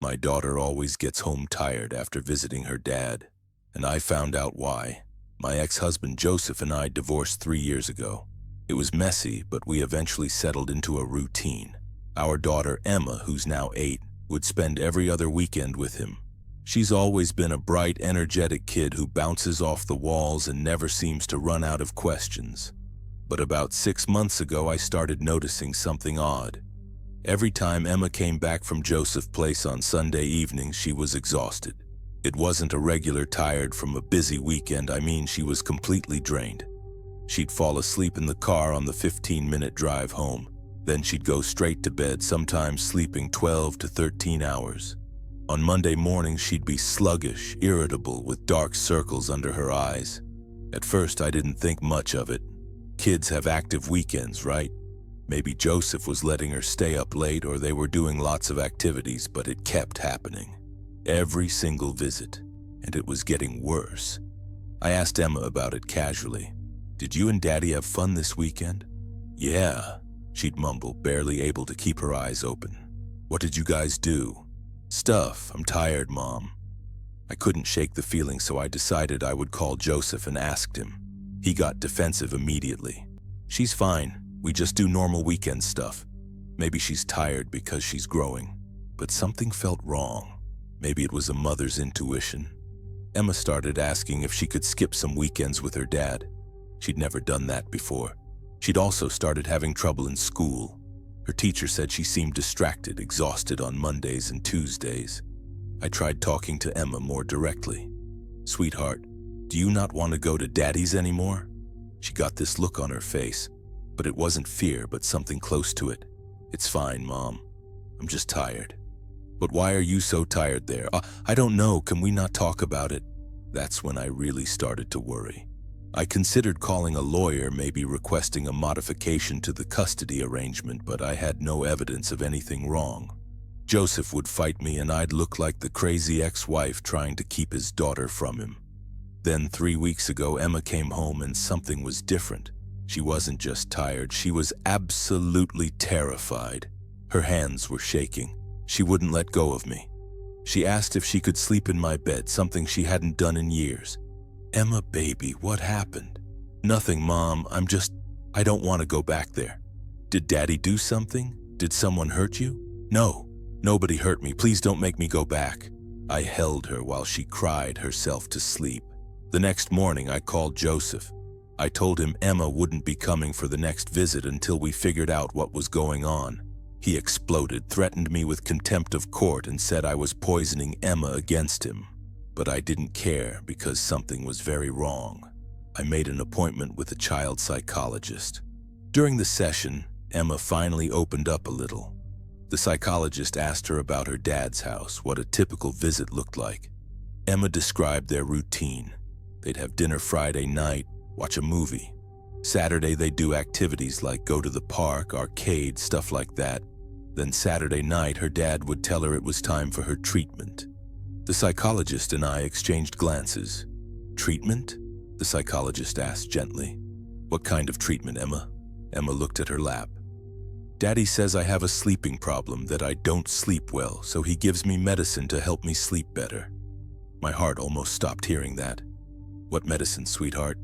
My daughter always gets home tired after visiting her dad, and I found out why. My ex-husband Joseph and I divorced 3 years ago. It was messy, but we eventually settled into a routine. Our daughter Emma, who's now 8, would spend every other weekend with him. She's always been a bright, energetic kid who bounces off the walls and never seems to run out of questions. But about 6 months ago, I started noticing something odd. Every time Emma came back from Joseph's place on Sunday evenings, she was exhausted. It wasn't a regular tired from a busy weekend. I mean, she was completely drained. She'd fall asleep in the car on the 15-minute drive home. Then she'd go straight to bed, sometimes sleeping 12 to 13 hours. On Monday mornings, she'd be sluggish, irritable, with dark circles under her eyes. At first, I didn't think much of it. Kids have active weekends, right? Maybe Joseph was letting her stay up late, or they were doing lots of activities, but it kept happening. Every single visit, and it was getting worse. I asked Emma about it casually. "Did you and Daddy have fun this weekend?" "Yeah," she'd mumble, barely able to keep her eyes open. "What did you guys do?" "Stuff. I'm tired, Mom." I couldn't shake the feeling, so I decided I would call Joseph and asked him. He got defensive immediately. "She's fine. We just do normal weekend stuff. Maybe she's tired because she's growing." But something felt wrong. Maybe it was a mother's intuition. Emma started asking if she could skip some weekends with her dad. She'd never done that before. She'd also started having trouble in school. Her teacher said she seemed distracted, exhausted on Mondays and Tuesdays. I tried talking to Emma more directly. "Sweetheart, do you not want to go to Daddy's anymore?" She got this look on her face, but it wasn't fear, but something close to it. "It's fine, Mom. I'm just tired." "But why are you so tired there?" I don't know. Can we not talk about it?" That's when I really started to worry. I considered calling a lawyer, maybe requesting a modification to the custody arrangement, but I had no evidence of anything wrong. Joseph would fight me, and I'd look like the crazy ex-wife trying to keep his daughter from him. Then 3 weeks ago, Emma came home and something was different. She wasn't just tired, she was absolutely terrified. Her hands were shaking. She wouldn't let go of me. She asked if she could sleep in my bed, something she hadn't done in years. "Emma, baby, what happened?" "Nothing, Mom. I don't want to go back there." "Did Daddy do something? Did someone hurt you?" "No, nobody hurt me. Please don't make me go back." I held her while she cried herself to sleep. The next morning, I called Joseph. I told him Emma wouldn't be coming for the next visit until we figured out what was going on. He exploded, threatened me with contempt of court, and said I was poisoning Emma against him. But I didn't care because something was very wrong. I made an appointment with a child psychologist. During the session, Emma finally opened up a little. The psychologist asked her about her dad's house, what a typical visit looked like. Emma described their routine. They'd have dinner Friday night, watch a movie. Saturday, they'd do activities like go to the park, arcade, stuff like that. Then Saturday night, her dad would tell her it was time for her treatment. The psychologist and I exchanged glances. "Treatment?" the psychologist asked gently. "What kind of treatment, Emma?" Emma looked at her lap. "Daddy says I have a sleeping problem, that I don't sleep well, so he gives me medicine to help me sleep better." My heart almost stopped hearing that. "What medicine, sweetheart?"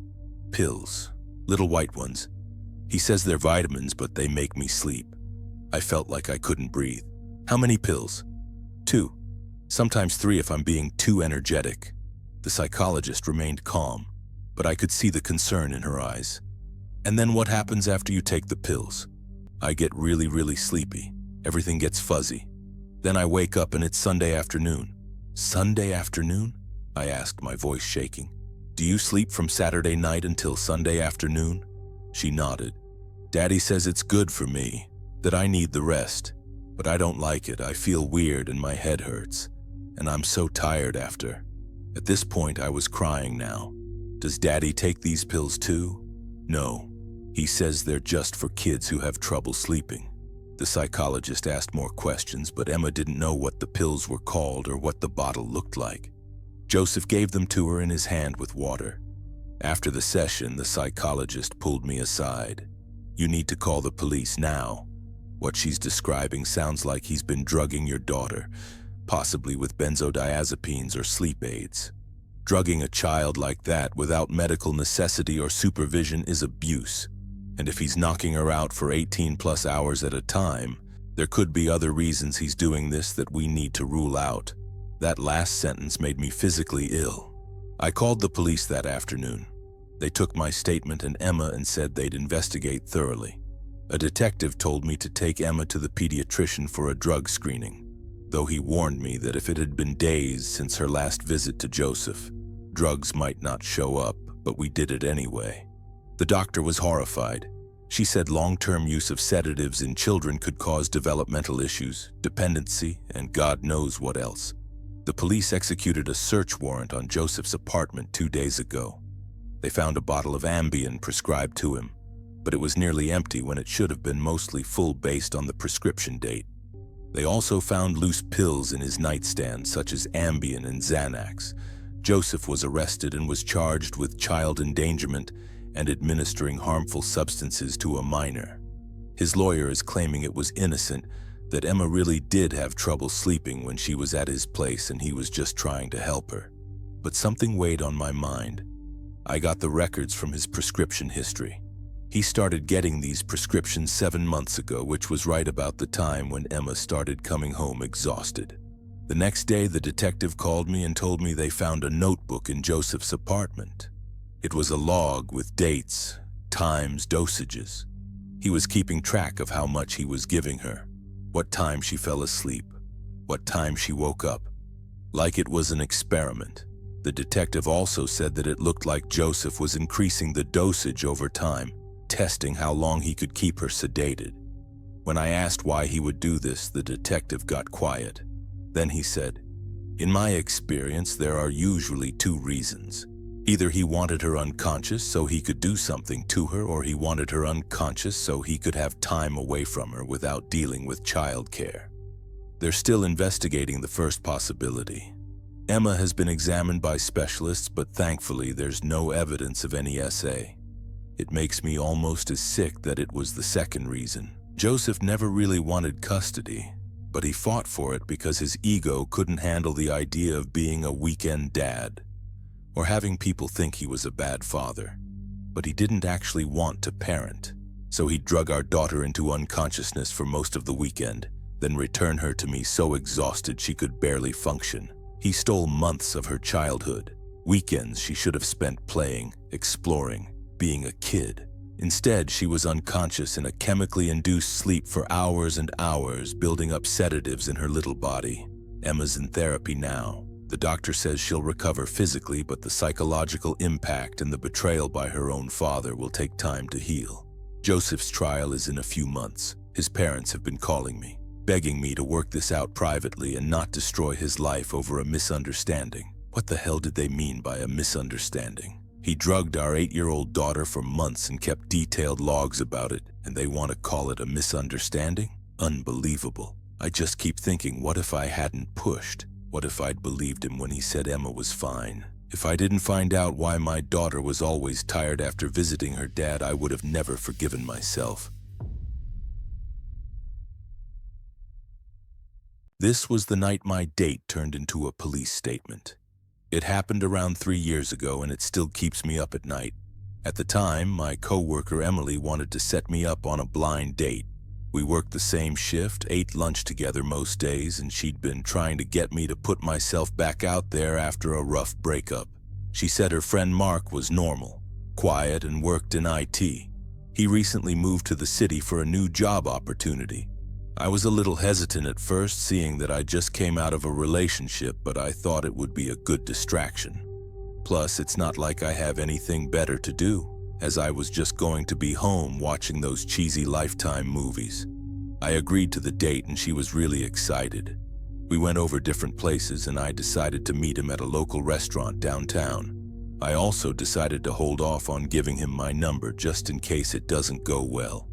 "Pills. Little white ones. He says they're vitamins, but they make me sleep." I felt like I couldn't breathe. "How many pills?" "2. Sometimes 3 if I'm being too energetic." The psychologist remained calm, but I could see the concern in her eyes. "And then what happens after you take the pills?" "I get really, really sleepy. Everything gets fuzzy. Then I wake up and it's Sunday afternoon." "Sunday afternoon?" I asked, my voice shaking. "Do you sleep from Saturday night until Sunday afternoon?" She nodded. "Daddy says it's good for me, that I need the rest, but I don't like it. I feel weird and my head hurts, and I'm so tired after." At this point, I was crying now. "Does Daddy take these pills too?" "No. He says they're just for kids who have trouble sleeping." The psychologist asked more questions, but Emma didn't know what the pills were called or what the bottle looked like. Joseph gave them to her in his hand with water. After the session, the psychologist pulled me aside. "You need to call the police now. What she's describing sounds like he's been drugging your daughter. possibly with benzodiazepines or sleep aids. Drugging a child like that without medical necessity or supervision is abuse, and if he's knocking her out for 18+ hours at a time, there could be other reasons he's doing this that we need to rule out. That last sentence made me physically ill. I called the police that afternoon. They took my statement and Emma and said they'd investigate thoroughly. A detective told me to take Emma to the pediatrician for a drug screening, though he warned me that if it had been days since her last visit to Joseph, drugs might not show up, but we did it anyway. The doctor was horrified. She said long-term use of sedatives in children could cause developmental issues, dependency, and God knows what else. The police executed a search warrant on Joseph's apartment 2 days ago. They found a bottle of Ambien prescribed to him, but it was nearly empty when it should have been mostly full based on the prescription date. They also found loose pills in his nightstand, such as Ambien and Xanax. Joseph was arrested and was charged with child endangerment and administering harmful substances to a minor. His lawyer is claiming it was innocent, that Emma really did have trouble sleeping when she was at his place and he was just trying to help her. But something weighed on my mind. I got the records from his prescription history. He started getting these prescriptions 7 months ago, which was right about the time when Emma started coming home exhausted. The next day, the detective called me and told me they found a notebook in Joseph's apartment. It was a log with dates, times, dosages. He was keeping track of how much he was giving her, what time she fell asleep, what time she woke up. Like it was an experiment. The detective also said that it looked like Joseph was increasing the dosage over time, testing how long he could keep her sedated. When I asked why he would do this, the detective got quiet. Then he said, "In my experience, there are usually 2 reasons. Either he wanted her unconscious so he could do something to her, or he wanted her unconscious so he could have time away from her without dealing with childcare. They're still investigating the first possibility. Emma has been examined by specialists, but thankfully there's no evidence of any SA. It makes me almost as sick that it was the second reason. Joseph never really wanted custody, but he fought for it because his ego couldn't handle the idea of being a weekend dad, or having people think he was a bad father. But he didn't actually want to parent, so he drug our daughter into unconsciousness for most of the weekend, then returned her to me so exhausted she could barely function. He stole months of her childhood, weekends she should have spent playing, exploring, being a kid. Instead, she was unconscious in a chemically induced sleep for hours and hours, building up sedatives in her little body. Emma's in therapy now. The doctor says she'll recover physically, but the psychological impact and the betrayal by her own father will take time to heal. Joseph's trial is in a few months. His parents have been calling me, begging me to work this out privately and not destroy his life over a misunderstanding. What the hell did they mean by a misunderstanding? He drugged our 8-year-old daughter for months and kept detailed logs about it, and they want to call it a misunderstanding? Unbelievable. I just keep thinking, what if I hadn't pushed? What if I'd believed him when he said Emma was fine? If I didn't find out why my daughter was always tired after visiting her dad, I would have never forgiven myself. This was the night my date turned into a police statement. It happened around 3 years ago, and it still keeps me up at night. At the time, my coworker Emily wanted to set me up on a blind date. We worked the same shift, ate lunch together most days, and she'd been trying to get me to put myself back out there after a rough breakup. She said her friend Mark was normal, quiet, and worked in IT. He recently moved to the city for a new job opportunity. I was a little hesitant at first, seeing that I just came out of a relationship, but I thought it would be a good distraction. Plus, it's not like I have anything better to do, as I was just going to be home watching those cheesy Lifetime movies. I agreed to the date and she was really excited. We went over different places and I decided to meet him at a local restaurant downtown. I also decided to hold off on giving him my number just in case it doesn't go well.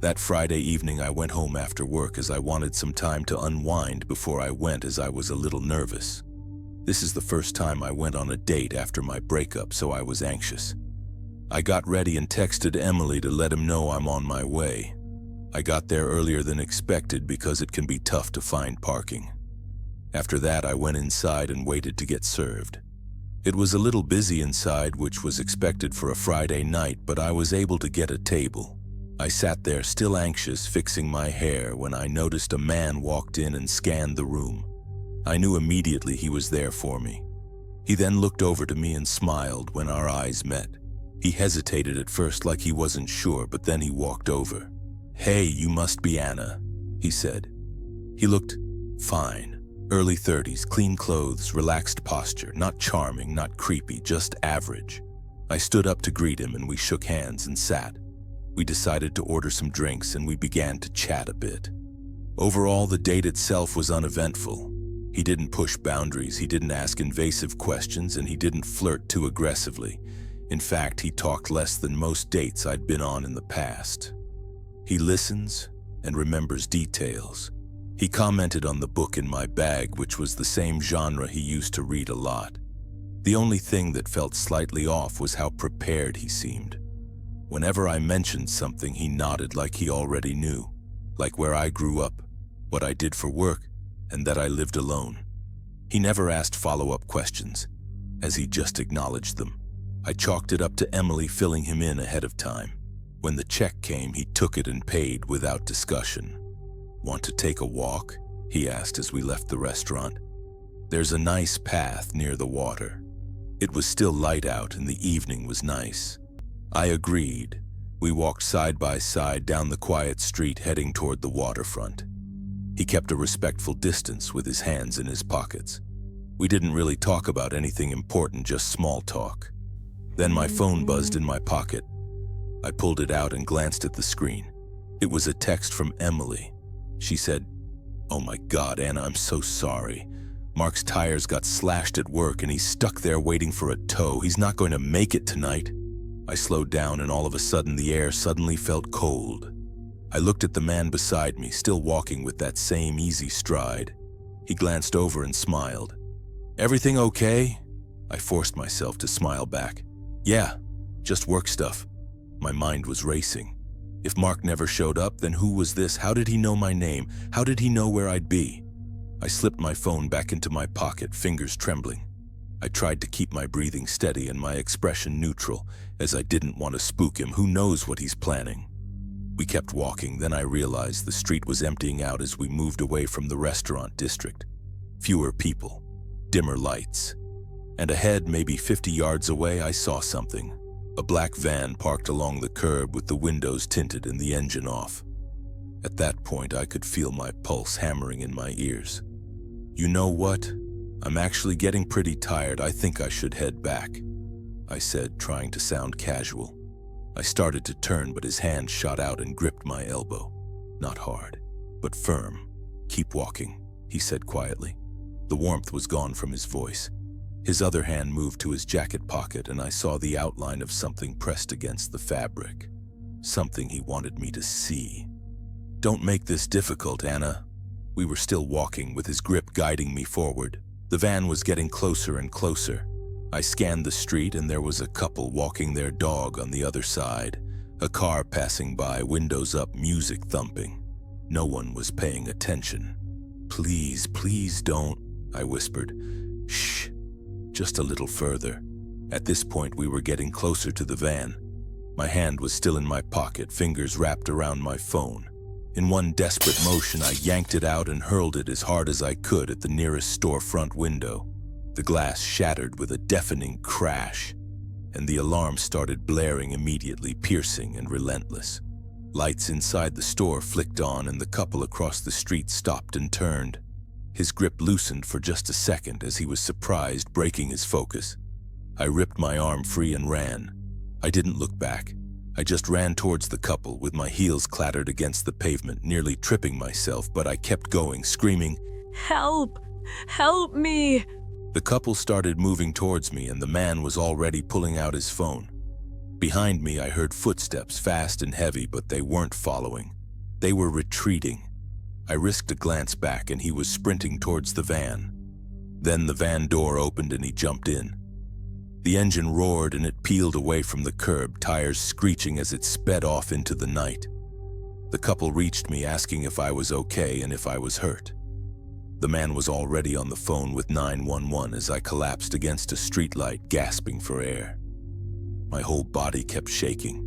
That Friday evening I went home after work as I wanted some time to unwind before I went, as I was a little nervous. This is the first time I went on a date after my breakup, so I was anxious. I got ready and texted Emily to let him know I'm on my way. I got there earlier than expected because it can be tough to find parking. After that, I went inside and waited to get served. It was a little busy inside, which was expected for a Friday night, but I was able to get a table. I sat there still anxious, fixing my hair, when I noticed a man walked in and scanned the room. I knew immediately he was there for me. He then looked over to me and smiled when our eyes met. He hesitated at first like he wasn't sure, but then he walked over. "Hey, you must be Anna," he said. He looked fine. Early 30s, clean clothes, relaxed posture, not charming, not creepy, just average. I stood up to greet him and we shook hands and sat. We decided to order some drinks and we began to chat a bit. Overall, the date itself was uneventful. He didn't push boundaries, he didn't ask invasive questions, and he didn't flirt too aggressively. In fact, he talked less than most dates I'd been on in the past. He listens and remembers details. He commented on the book in my bag, which was the same genre he used to read a lot. The only thing that felt slightly off was how prepared he seemed. Whenever I mentioned something, he nodded like he already knew, like where I grew up, what I did for work, and that I lived alone. He never asked follow-up questions, as he just acknowledged them. I chalked it up to Emily filling him in ahead of time. When the check came, he took it and paid without discussion. "Want to take a walk?" he asked as we left the restaurant. "There's a nice path near the water." It was still light out and the evening was nice. I agreed. We walked side by side down the quiet street heading toward the waterfront. He kept a respectful distance with his hands in his pockets. We didn't really talk about anything important, just small talk. Then my phone buzzed in my pocket. I pulled it out and glanced at the screen. It was a text from Emily. She said, "Oh my God, Anna, I'm so sorry. Mark's tires got slashed at work and he's stuck there waiting for a tow. He's not going to make it tonight." I slowed down and all of a sudden the air suddenly felt cold. I looked at the man beside me, still walking with that same easy stride. He glanced over and smiled. "Everything okay?" I forced myself to smile back. "Yeah, just work stuff." My mind was racing. If Mark never showed up, then who was this? How did he know my name? How did he know where I'd be? I slipped my phone back into my pocket, fingers trembling. I tried to keep my breathing steady and my expression neutral, as I didn't want to spook him. Who knows what he's planning? We kept walking, then I realized the street was emptying out as we moved away from the restaurant district. Fewer people, dimmer lights. And ahead, maybe 50 yards away, I saw something. A black van parked along the curb with the windows tinted and the engine off. At that point, I could feel my pulse hammering in my ears. "You know what? I'm actually getting pretty tired. I think I should head back," I said, trying to sound casual. I started to turn, but his hand shot out and gripped my elbow. Not hard, but firm. "Keep walking," he said quietly. The warmth was gone from his voice. His other hand moved to his jacket pocket and I saw the outline of something pressed against the fabric. Something he wanted me to see. "Don't make this difficult, Anna." We were still walking, with his grip guiding me forward. The van was getting closer and closer. I scanned the street and there was a couple walking their dog on the other side. A car passing by, windows up, music thumping. No one was paying attention. "Please, please don't," I whispered. "Shh. Just a little further." At this point, we were getting closer to the van. My hand was still in my pocket, fingers wrapped around my phone. In one desperate motion, I yanked it out and hurled it as hard as I could at the nearest storefront window. The glass shattered with a deafening crash, and the alarm started blaring immediately, piercing and relentless. Lights inside the store flicked on and the couple across the street stopped and turned. His grip loosened for just a second as he was surprised, breaking his focus. I ripped my arm free and ran. I didn't look back. I just ran towards the couple with my heels clattered against the pavement, nearly tripping myself, but I kept going, screaming, "Help! Help me!" The couple started moving towards me and the man was already pulling out his phone. Behind me, I heard footsteps, fast and heavy, but they weren't following. They were retreating. I risked a glance back and he was sprinting towards the van. Then the van door opened and he jumped in. The engine roared and it peeled away from the curb, tires screeching as it sped off into the night. The couple reached me asking if I was okay and if I was hurt. The man was already on the phone with 911 as I collapsed against a streetlight, gasping for air. My whole body kept shaking.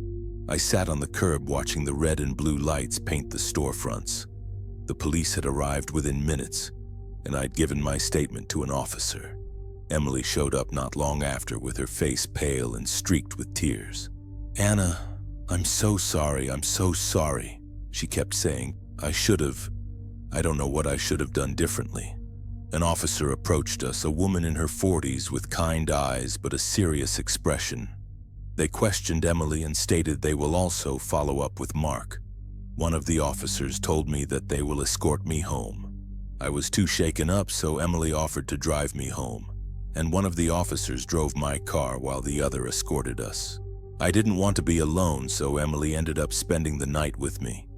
I sat on the curb watching the red and blue lights paint the storefronts. The police had arrived within minutes, and I'd given my statement to an officer. Emily showed up not long after with her face pale and streaked with tears. "Anna, I'm so sorry, she kept saying. I don't know what I should have done differently." An officer approached us, a woman in her 40s with kind eyes but a serious expression. They questioned Emily and stated they will also follow up with Mark. One of the officers told me that they will escort me home. I was too shaken up, so Emily offered to drive me home, and one of the officers drove my car while the other escorted us. I didn't want to be alone, so Emily ended up spending the night with me.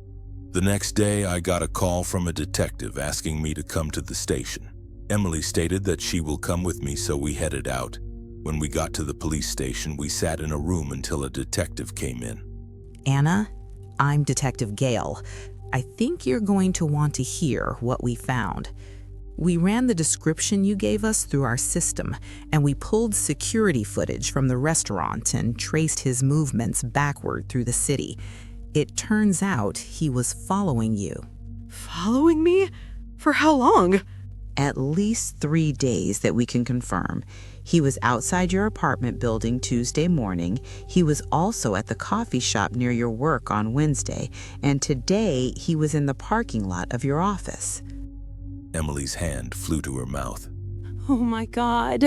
The next day, I got a call from a detective asking me to come to the station. Emily stated that she will come with me, so we headed out. When we got to the police station, we sat in a room until a detective came in. "Anna, I'm Detective Gale. I think you're going to want to hear what we found. We ran the description you gave us through our system, and we pulled security footage from the restaurant and traced his movements backward through the city. It turns out he was following you." Following me? For how long? "At least 3 days that we can confirm. He was outside your apartment building Tuesday morning. He was also at the coffee shop near your work on Wednesday. And today he was in the parking lot of your office." Emily's hand flew to her mouth. Oh my God.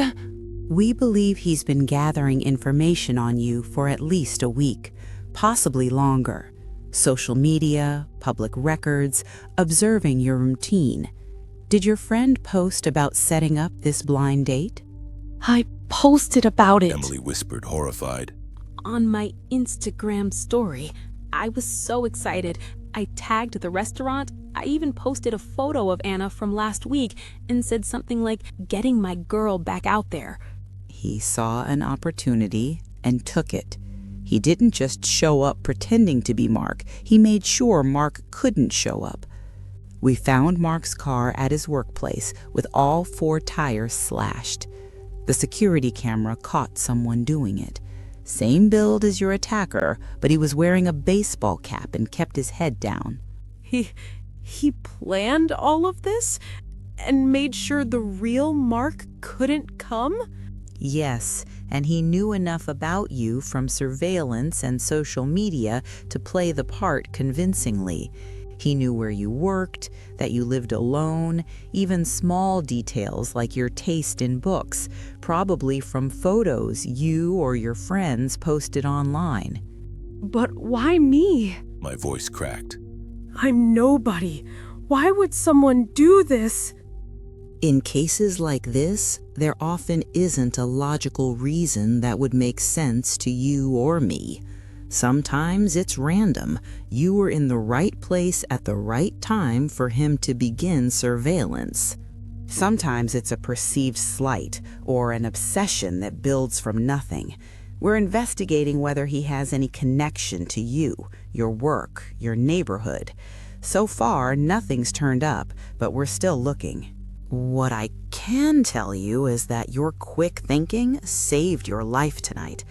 "We believe he's been gathering information on you for at least a week, possibly longer. Social media, public records, observing your routine. Did your friend post about setting up this blind date?" I posted about it Emily whispered, horrified. on my Instagram story. I was so excited. I tagged the restaurant. I even posted a photo of Anna from last week and said something like, "getting my girl back out there." He saw an opportunity and took it. He didn't just show up pretending to be Mark. He made sure Mark couldn't show up. We found Mark's car at his workplace with all 4 tires slashed. The security camera caught someone doing it. Same build as your attacker, but he was wearing a baseball cap and kept his head down. He planned all of this and made sure the real Mark couldn't come? Yes, and he knew enough about you from surveillance and social media to play the part convincingly. He knew where you worked, that you lived alone, even small details like your taste in books, probably from photos you or your friends posted online. But why me? My voice cracked. I'm nobody. Why would someone do this? In cases like this, there often isn't a logical reason that would make sense to you or me. Sometimes it's random. You were in the right place at the right time for him to begin surveillance. Sometimes it's a perceived slight or an obsession that builds from nothing. We're investigating whether he has any connection to you, your work, your neighborhood. So far, nothing's turned up, but we're still looking. What I can tell you is that your quick thinking saved your life tonight.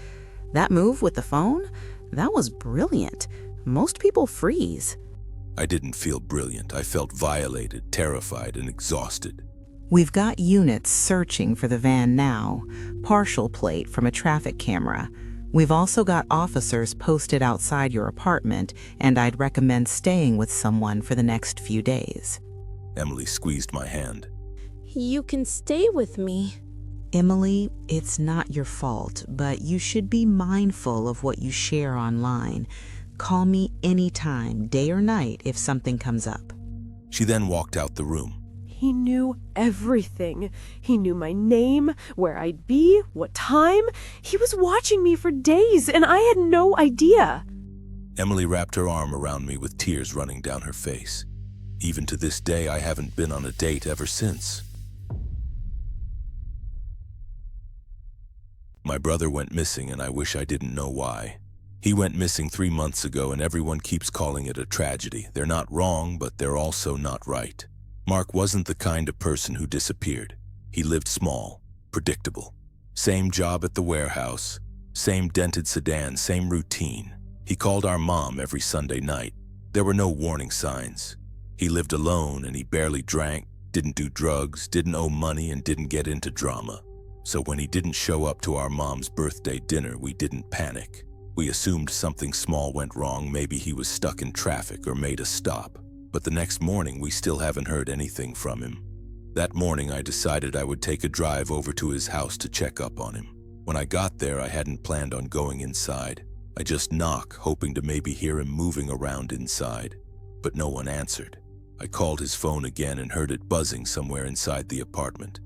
That move with the phone? That was brilliant. Most people freeze. I didn't feel brilliant. I felt violated, terrified, and exhausted. We've got units searching for the van now, partial plate from a traffic camera. We've also got officers posted outside your apartment, and I'd recommend staying with someone for the next few days. Emily squeezed my hand. You can stay with me. Emily, it's not your fault, but you should be mindful of what you share online. Call me anytime, day or night, if something comes up. She then walked out the room. He knew everything. He knew my name, where I'd be, what time. He was watching me for days, and I had no idea. Emily wrapped her arm around me with tears running down her face. Even to this day, I haven't been on a date ever since. My brother went missing, and I wish I didn't know why. He went missing 3 months ago, and everyone keeps calling it a tragedy. They're not wrong, but they're also not right. Mark wasn't the kind of person who disappeared. He lived small, predictable. Same job at the warehouse, same dented sedan, same routine. He called our mom every Sunday night. There were no warning signs. He lived alone and he barely drank, didn't do drugs, didn't owe money, and didn't get into drama. So when he didn't show up to our mom's birthday dinner, we didn't panic. We assumed something small went wrong, maybe he was stuck in traffic or made a stop. But the next morning, we still haven't heard anything from him. That morning, I decided I would take a drive over to his house to check up on him. When I got there, I hadn't planned on going inside. I just knocked, hoping to maybe hear him moving around inside. But no one answered. I called his phone again and heard it buzzing somewhere inside the apartment.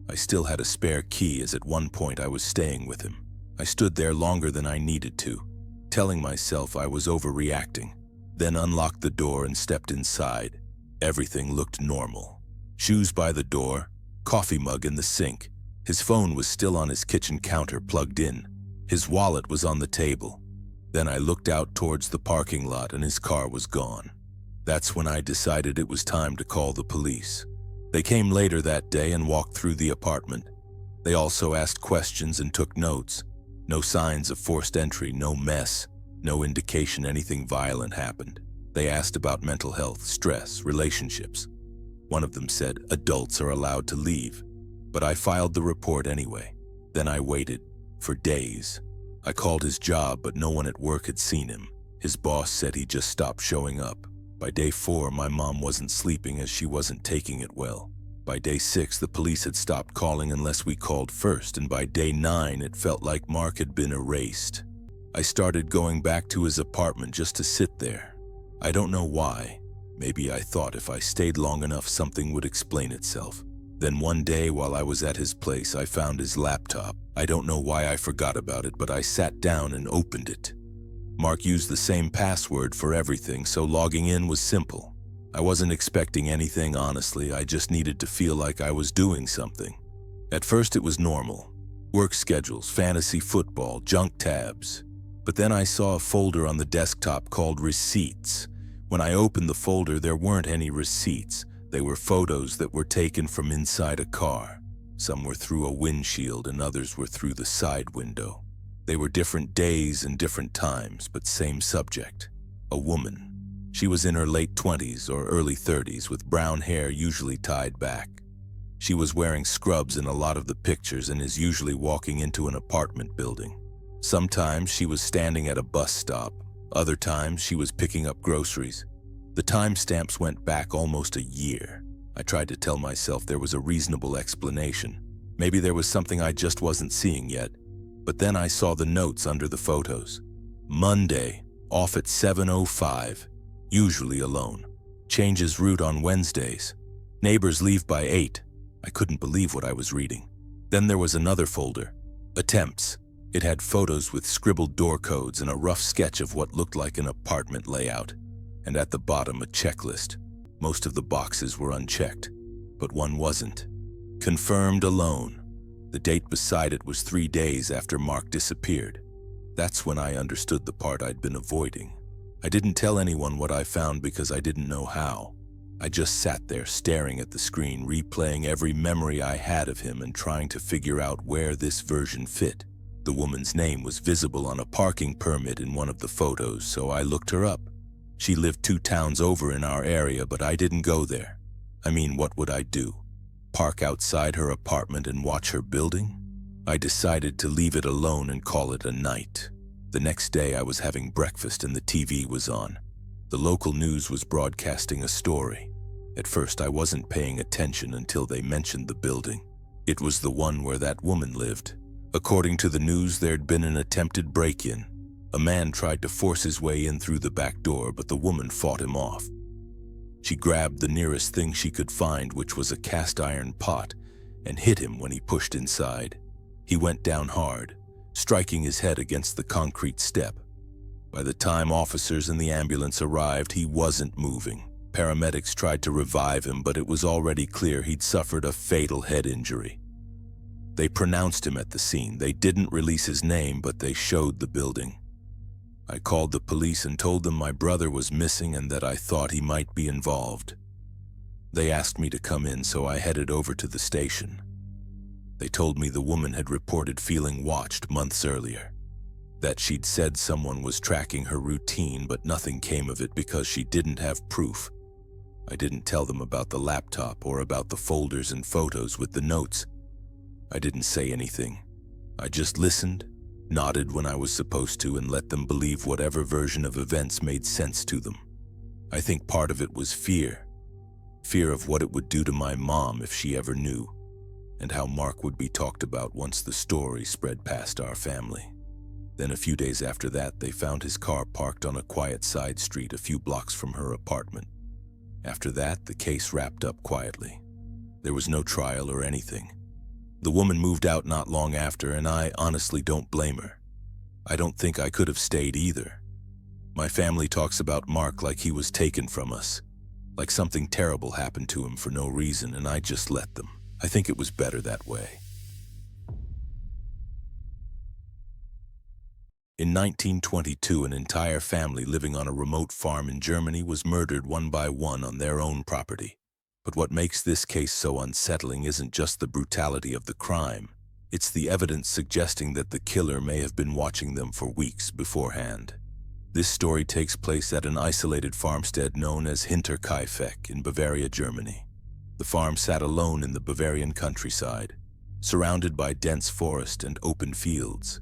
I still had a spare key, as at one point I was staying with him. I stood there longer than I needed to, telling myself I was overreacting. Then unlocked the door and stepped inside. Everything looked normal. Shoes by the door, coffee mug in the sink. His phone was still on his kitchen counter, plugged in. His wallet was on the table. Then I looked out towards the parking lot and his car was gone. That's when I decided it was time to call the police. They came later that day and walked through the apartment. They also asked questions and took notes. No signs of forced entry, no mess, no indication anything violent happened. They asked about mental health, stress, relationships. One of them said adults are allowed to leave, but I filed the report anyway. Then I waited for days. I called his job, but no one at work had seen him. His boss said he just stopped showing up. By day 4, my mom wasn't sleeping as she wasn't taking it well. By day 6, the police had stopped calling unless we called first, and by day 9, it felt like Mark had been erased. I started going back to his apartment just to sit there. I don't know why. Maybe I thought if I stayed long enough, something would explain itself. Then one day while I was at his place, I found his laptop. I don't know why I forgot about it, but I sat down and opened it. Mark used the same password for everything, so logging in was simple. I wasn't expecting anything, honestly. I just needed to feel like I was doing something. At first it was normal. Work schedules, fantasy football, junk tabs. But then I saw a folder on the desktop called Receipts. When I opened the folder, there weren't any receipts. They were photos that were taken from inside a car. Some were through a windshield and others were through the side window. They were different days and different times, but same subject. A woman. She was in her late 20s or early 30s with brown hair usually tied back. She was wearing scrubs in a lot of the pictures and is usually walking into an apartment building. Sometimes she was standing at a bus stop. Other times she was picking up groceries. The timestamps went back almost a year. I tried to tell myself there was a reasonable explanation. Maybe there was something I just wasn't seeing yet. But then I saw the notes under the photos. Monday, off at 7:05, usually alone. Changes route on Wednesdays. Neighbors leave by 8. I couldn't believe what I was reading. Then there was another folder. Attempts. It had photos with scribbled door codes and a rough sketch of what looked like an apartment layout. And at the bottom, a checklist. Most of the boxes were unchecked, but one wasn't. Confirmed alone. The date beside it was 3 days after Mark disappeared. That's when I understood the part I'd been avoiding. I didn't tell anyone what I found because I didn't know how. I just sat there staring at the screen, replaying every memory I had of him and trying to figure out where this version fit. The woman's name was visible on a parking permit in one of the photos, so I looked her up. She lived 2 towns over in our area, but I didn't go there. I mean, what would I do? Park outside her apartment and watch her building? I decided to leave it alone and call it a night. The next day I was having breakfast and the TV was on. The local news was broadcasting a story. At first I wasn't paying attention until they mentioned the building. It was the one where that woman lived. According to the news, there'd been an attempted break-in. A man tried to force his way in through the back door, but the woman fought him off. She grabbed the nearest thing she could find, which was a cast-iron pot, and hit him when he pushed inside. He went down hard, striking his head against the concrete step. By the time officers and the ambulance arrived, he wasn't moving. Paramedics tried to revive him, but it was already clear he'd suffered a fatal head injury. They pronounced him at the scene. They didn't release his name, but they showed the building. I called the police and told them my brother was missing and that I thought he might be involved. They asked me to come in, so I headed over to the station. They told me the woman had reported feeling watched months earlier, that she'd said someone was tracking her routine, but nothing came of it because she didn't have proof. I didn't tell them about the laptop or about the folders and photos with the notes. I didn't say anything. I just listened, nodded when I was supposed to, and let them believe whatever version of events made sense to them. I think part of it was fear. Fear of what it would do to my mom if she ever knew, and how Mark would be talked about once the story spread past our family. Then a few days after that, they found his car parked on a quiet side street a few blocks from her apartment. After that, the case wrapped up quietly. There was no trial or anything. The woman moved out not long after, and I honestly don't blame her. I don't think I could have stayed either. My family talks about Mark like he was taken from us, like something terrible happened to him for no reason, and I just let them. I think it was better that way. In 1922, an entire family living on a remote farm in Germany was murdered one by one on their own property. But what makes this case so unsettling isn't just the brutality of the crime. It's the evidence suggesting that the killer may have been watching them for weeks beforehand. This story takes place at an isolated farmstead known as Hinterkaifeck in Bavaria, Germany. The farm sat alone in the Bavarian countryside, surrounded by dense forest and open fields.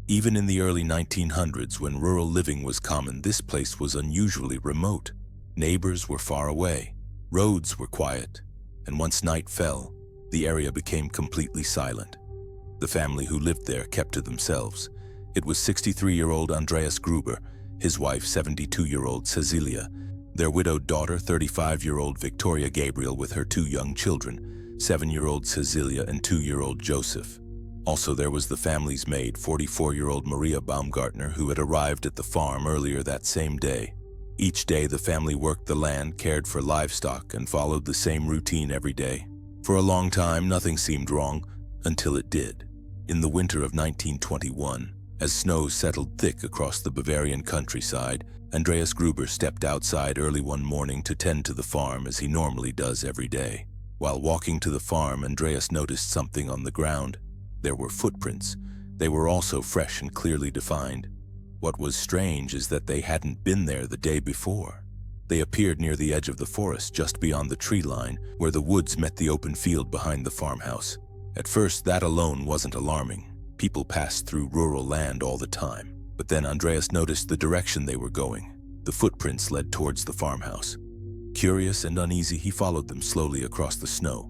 Even in the early 1900s, when rural living was common, this place was unusually remote. Neighbors were far away, roads were quiet, and once night fell, the area became completely silent. The family who lived there kept to themselves. It was 63-year-old Andreas Gruber, his wife 72-year-old Cecilia, their widowed daughter 35-year-old Victoria Gabriel with her two young children, 7-year-old Cecilia and 2-year-old Joseph. Also, there was the family's maid, 44-year-old Maria Baumgartner, who had arrived at the farm earlier that same day. Each day, the family worked the land, cared for livestock, and followed the same routine every day. For a long time, nothing seemed wrong, until it did. In the winter of 1921, as snow settled thick across the Bavarian countryside, Andreas Gruber stepped outside early one morning to tend to the farm as he normally does every day. While walking to the farm, Andreas noticed something on the ground. There were footprints. They were also fresh and clearly defined. What was strange is that they hadn't been there the day before. They appeared near the edge of the forest, just beyond the tree line, where the woods met the open field behind the farmhouse. At first, that alone wasn't alarming. People passed through rural land all the time. But then Andreas noticed the direction they were going. The footprints led towards the farmhouse. Curious and uneasy, he followed them slowly across the snow.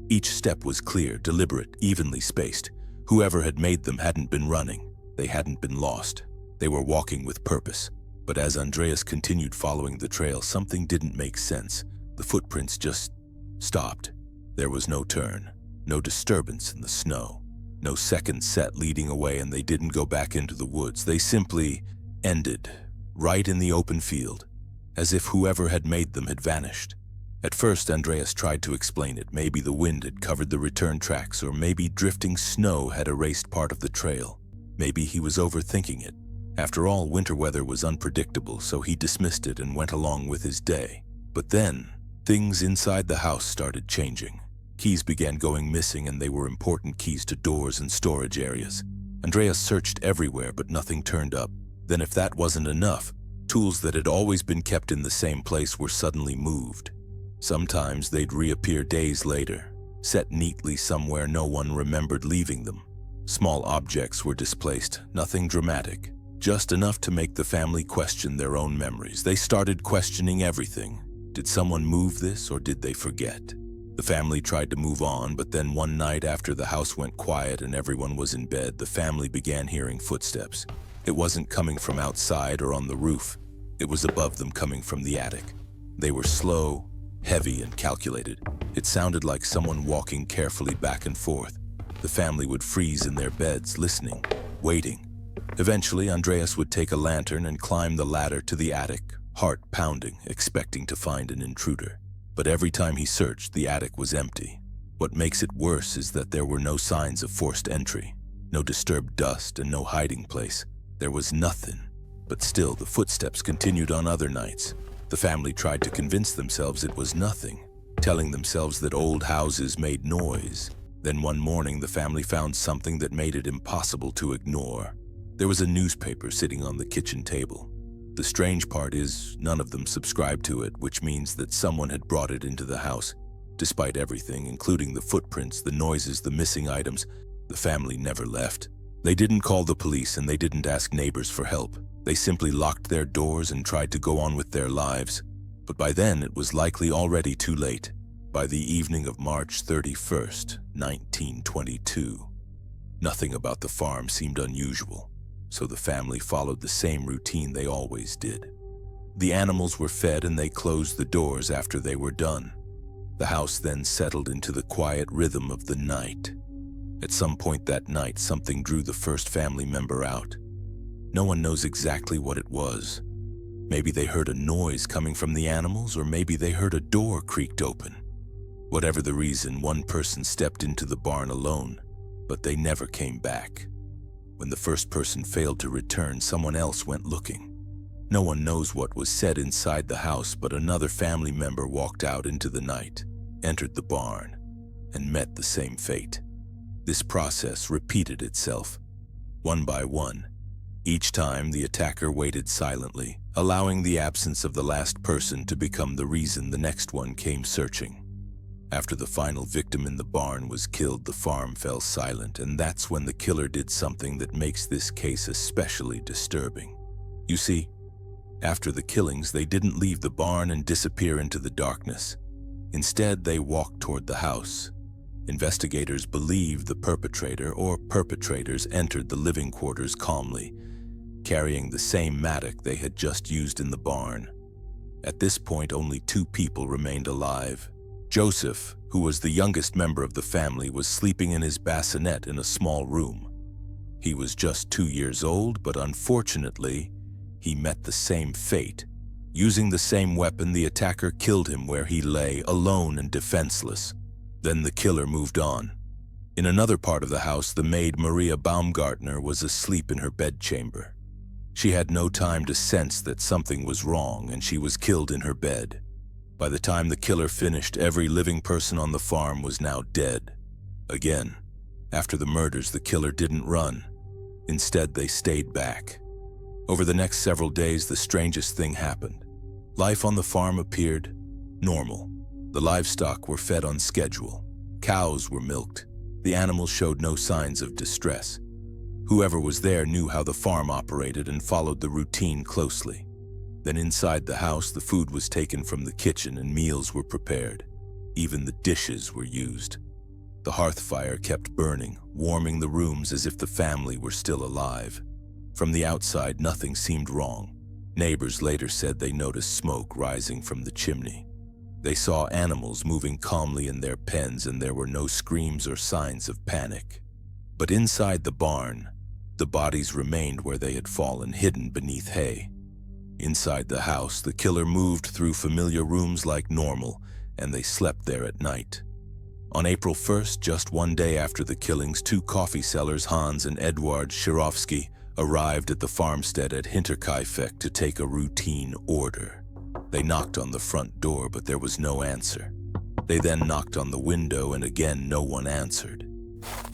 Each step was clear, deliberate, evenly spaced. Whoever had made them hadn't been running. They hadn't been lost. They were walking with purpose. But as Andreas continued following the trail, something didn't make sense. The footprints just stopped. There was no turn, no disturbance in the snow, no second set leading away, and they didn't go back into the woods. They simply ended, right in the open field, as if whoever had made them had vanished. At first, Andreas tried to explain it. Maybe the wind had covered the return tracks, or maybe drifting snow had erased part of the trail. Maybe he was overthinking it. After all, winter weather was unpredictable, so he dismissed it and went along with his day. But then, things inside the house started changing. Keys began going missing, and they were important keys to doors and storage areas. Andreas searched everywhere, but nothing turned up. Then, if that wasn't enough, tools that had always been kept in the same place were suddenly moved. Sometimes they'd reappear days later, set neatly somewhere no one remembered leaving them. Small objects were displaced, nothing dramatic, just enough to make the family question their own memories. They started questioning everything. Did someone move this, or did they forget? The family tried to move on, but then one night after the house went quiet and everyone was in bed, the family began hearing footsteps. It wasn't coming from outside or on the roof. It was above them, coming from the attic. They were slow, heavy, and calculated. It sounded like someone walking carefully back and forth. The family would freeze in their beds, listening, waiting. Eventually, Andreas would take a lantern and climb the ladder to the attic, heart pounding, expecting to find an intruder. But every time he searched, the attic was empty. What makes it worse is that there were no signs of forced entry, no disturbed dust, and no hiding place. There was nothing. But still, the footsteps continued on other nights. The family tried to convince themselves it was nothing. telling themselves that old houses made noise. Then one morning, the family found something that made it impossible to ignore. There was a newspaper sitting on the kitchen table. The strange part is, none of them subscribed to it, which means that someone had brought it into the house. Despite everything, including the footprints, the noises, the missing items, the family never left. They didn't call the police and they didn't ask neighbors for help. They simply locked their doors and tried to go on with their lives. But by then, it was likely already too late. By the evening of March 31st, 1922, nothing about the farm seemed unusual, so the family followed the same routine they always did. The animals were fed and they closed the doors after they were done. The house then settled into the quiet rhythm of the night. At some point that night, something drew the first family member out. No one knows exactly what it was. Maybe they heard a noise coming from the animals, or maybe they heard a door creaked open. Whatever the reason, one person stepped into the barn alone, but they never came back. When the first person failed to return, someone else went looking. No one knows what was said inside the house, but another family member walked out into the night, entered the barn, and met the same fate. This process repeated itself, one by one. Each time, the attacker waited silently, allowing the absence of the last person to become the reason the next one came searching. After the final victim in the barn was killed, the farm fell silent, and that's when the killer did something that makes this case especially disturbing. You see, after the killings, they didn't leave the barn and disappear into the darkness. Instead, they walked toward the house. Investigators believe the perpetrator or perpetrators entered the living quarters calmly, carrying the same mattock they had just used in the barn. At this point, only 2 people remained alive. Joseph, who was the youngest member of the family, was sleeping in his bassinet in a small room. He was just 2 years old, but unfortunately, he met the same fate. Using the same weapon, the attacker killed him where he lay, alone and defenseless. Then the killer moved on. In another part of the house, the maid Maria Baumgartner was asleep in her bedchamber. She had no time to sense that something was wrong, and she was killed in her bed. By the time the killer finished, every living person on the farm was now dead. Again, after the murders, the killer didn't run. Instead, they stayed back. Over the next several days, the strangest thing happened. Life on the farm appeared normal. The livestock were fed on schedule. Cows were milked. The animals showed no signs of distress. Whoever was there knew how the farm operated and followed the routine closely. Then inside the house, the food was taken from the kitchen and meals were prepared. Even the dishes were used. The hearth fire kept burning, warming the rooms as if the family were still alive. From the outside, nothing seemed wrong. Neighbors later said they noticed smoke rising from the chimney. They saw animals moving calmly in their pens, and there were no screams or signs of panic. But inside the barn, the bodies remained where they had fallen, hidden beneath hay. Inside the house, the killer moved through familiar rooms like normal, and they slept there at night. On April 1st, just one day after the killings, 2 coffee sellers, Hans and Eduard Shirovsky, arrived at the farmstead at Hinterkaifeck to take a routine order. They knocked on the front door, but there was no answer. They then knocked on the window, and again no one answered.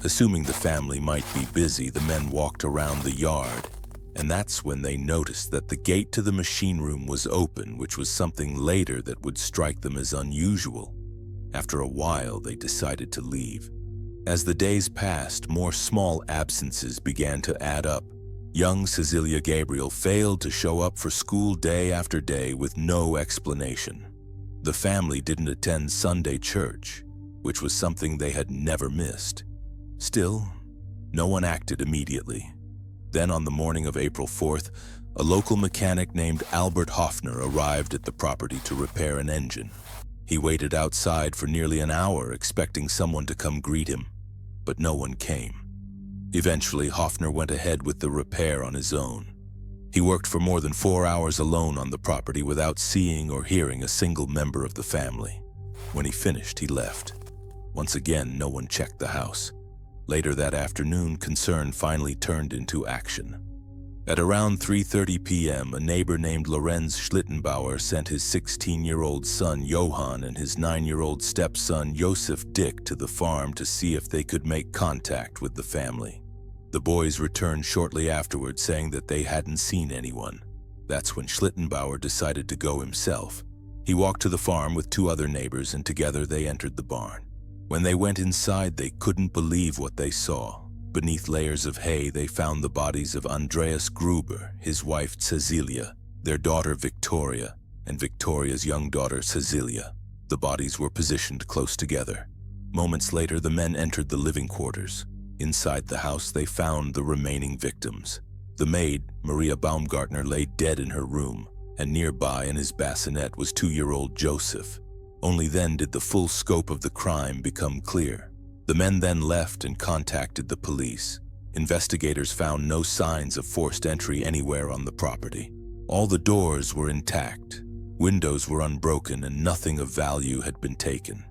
Assuming the family might be busy, the men walked around the yard, and that's when they noticed that the gate to the machine room was open, which was something later that would strike them as unusual. After a while, they decided to leave. As the days passed, more small absences began to add up. Young Cecilia Gabriel failed to show up for school day after day with no explanation. The family didn't attend Sunday church, which was something they had never missed. Still, no one acted immediately. Then on the morning of April 4th, a local mechanic named Albert Hoffner arrived at the property to repair an engine. He waited outside for nearly an hour, expecting someone to come greet him, but no one came. Eventually, Hoffner went ahead with the repair on his own. He worked for more than 4 hours alone on the property without seeing or hearing a single member of the family. When he finished, he left. Once again, no one checked the house. Later that afternoon, concern finally turned into action. At around 3:30 p.m., a neighbor named Lorenz Schlittenbauer sent his 16-year-old son Johann and his 9-year-old stepson Josef Dick to the farm to see if they could make contact with the family. The boys returned shortly afterward saying that they hadn't seen anyone. That's when Schlittenbauer decided to go himself. He walked to the farm with 2 other neighbors and together they entered the barn. When they went inside, they couldn't believe what they saw. Beneath layers of hay, they found the bodies of Andreas Gruber, his wife Cecilia, their daughter Victoria, and Victoria's young daughter Cecilia. The bodies were positioned close together. Moments later, the men entered the living quarters. Inside the house, they found the remaining victims. The maid, Maria Baumgartner, lay dead in her room, and nearby in his bassinet was 2-year-old Joseph. Only then did the full scope of the crime become clear. The men then left and contacted the police. Investigators found no signs of forced entry anywhere on the property. All the doors were intact, windows were unbroken, and nothing of value had been taken.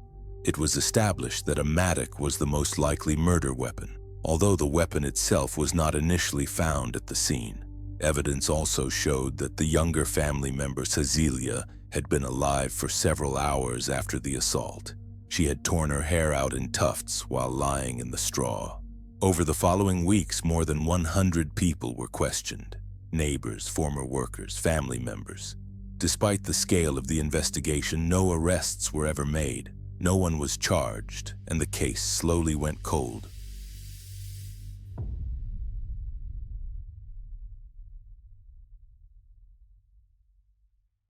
It was established that a mattock was the most likely murder weapon, although the weapon itself was not initially found at the scene. Evidence also showed that the younger family member Cecilia had been alive for several hours after the assault. She had torn her hair out in tufts while lying in the straw. Over the following weeks, more than 100 people were questioned. Neighbors, former workers, family members. Despite the scale of the investigation, no arrests were ever made. No one was charged, and the case slowly went cold.